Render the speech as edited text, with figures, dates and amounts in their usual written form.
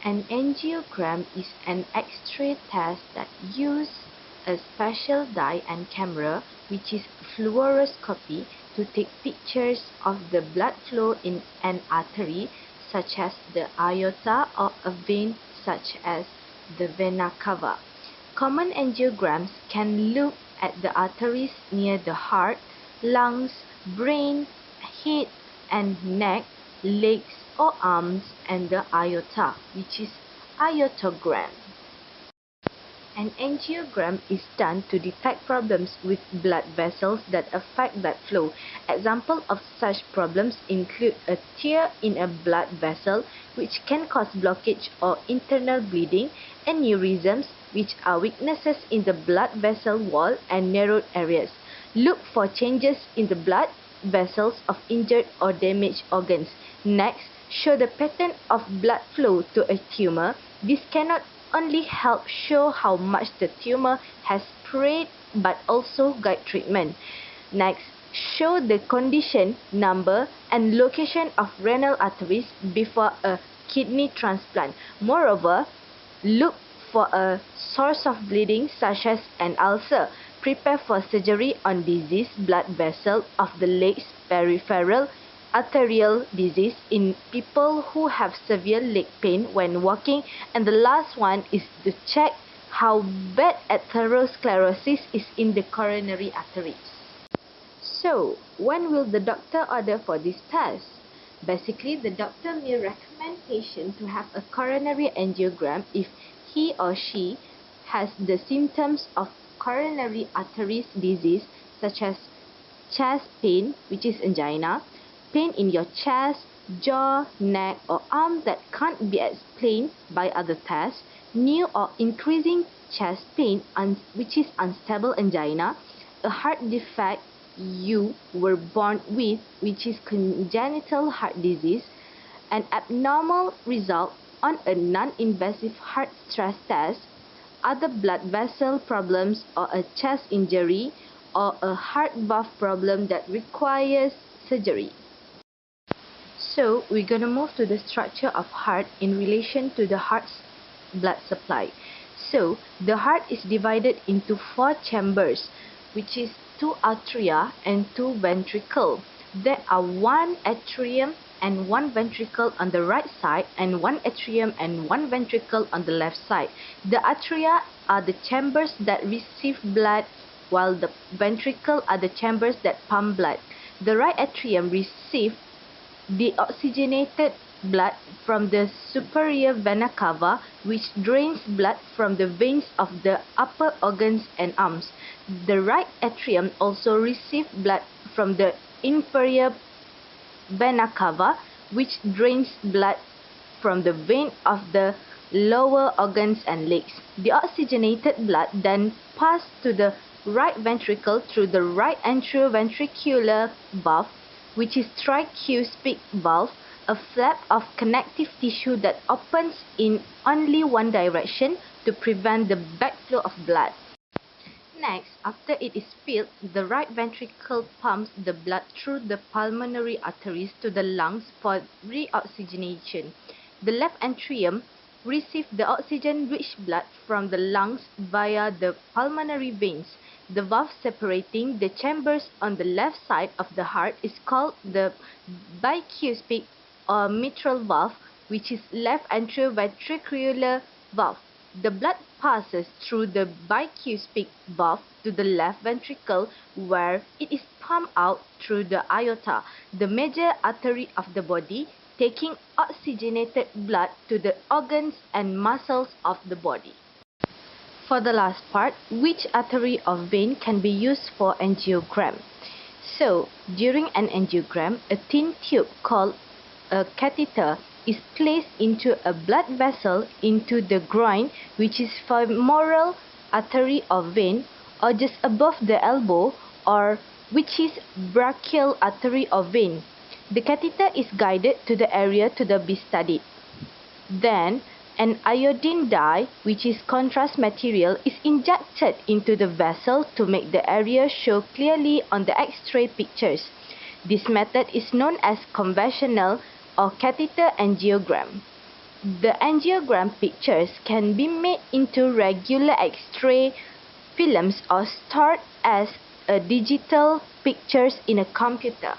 An angiogram is an X-ray test that uses a special dye and camera, which is fluoroscopy, to take pictures of the blood flow in an artery, such as the aorta, or a vein, such as the vena cava. Common angiograms can look at the arteries near the heart, lungs, brain, head and neck, legs or arms, and the aorta, which is aortogram. An angiogram is done to detect problems with blood vessels that affect blood flow. Examples of such problems include a tear in a blood vessel, which can cause blockage or internal bleeding, aneurysms, which are weaknesses in the blood vessel wall and narrowed areas. Look for changes in the blood vessels of injured or damaged organs. Next, show the pattern of blood flow to a tumor. This cannot only help show how much the tumor has spread but also guide treatment. Next, show the condition, number and location of renal arteries before a kidney transplant. Moreover, look for a source of bleeding such as an ulcer. Prepare for surgery on diseased blood vessel of the legs, peripheral arterial disease in people who have severe leg pain when walking, and the last one is to check how bad atherosclerosis is in the coronary arteries. So, when will the doctor order for this test? Basically, the doctor may recommend patient to have a coronary angiogram if he or she has the symptoms of coronary arteries disease, such as chest pain, which is angina, pain in your chest, jaw, neck or arm that can't be explained by other tests, new or increasing chest pain which is unstable angina, a heart defect you were born with, which is congenital heart disease, an abnormal result on a non-invasive heart stress test, other blood vessel problems or a chest injury, or a heart valve problem that requires surgery. So, we're going to move to the structure of heart in relation to the heart's blood supply. So, the heart is divided into 4 chambers, which is 2 atria and 2 ventricles. There are 1 atrium and 1 ventricle on the right side and 1 atrium and 1 ventricle on the left side. The atria are the chambers that receive blood, while the ventricle are the chambers that pump blood. The right atrium receives deoxygenated blood from the superior vena cava, which drains blood from the veins of the upper organs and arms. The right atrium also receives blood from the inferior vena cava, which drains blood from the vein of the lower organs and legs. The oxygenated blood then passes to the right ventricle through the right anteroventricular valve, which is tricuspid valve, a flap of connective tissue that opens in only one direction to prevent the backflow of blood. Next, after it is filled, the right ventricle pumps the blood through the pulmonary arteries to the lungs for reoxygenation. The left atrium receives the oxygen-rich blood from the lungs via the pulmonary veins. The valve separating the chambers on the left side of the heart is called the bicuspid or mitral valve, which is left anteroventricular valve. The blood passes through the bicuspid valve to the left ventricle, where it is pumped out through the aorta, the major artery of the body, taking oxygenated blood to the organs and muscles of the body. For the last part, which artery or vein can be used for angiogram? So, during an angiogram, a thin tube called a catheter is placed into a blood vessel into the groin, which is femoral artery or vein, or just above the elbow, or which is brachial artery or vein. The catheter is guided to the area to be studied. Then, an iodine dye, which is contrast material, is injected into the vessel to make the area show clearly on the X-ray pictures. This method is known as conventional or catheter angiogram. The angiogram pictures can be made into regular X-ray films or stored as a digital pictures in a computer.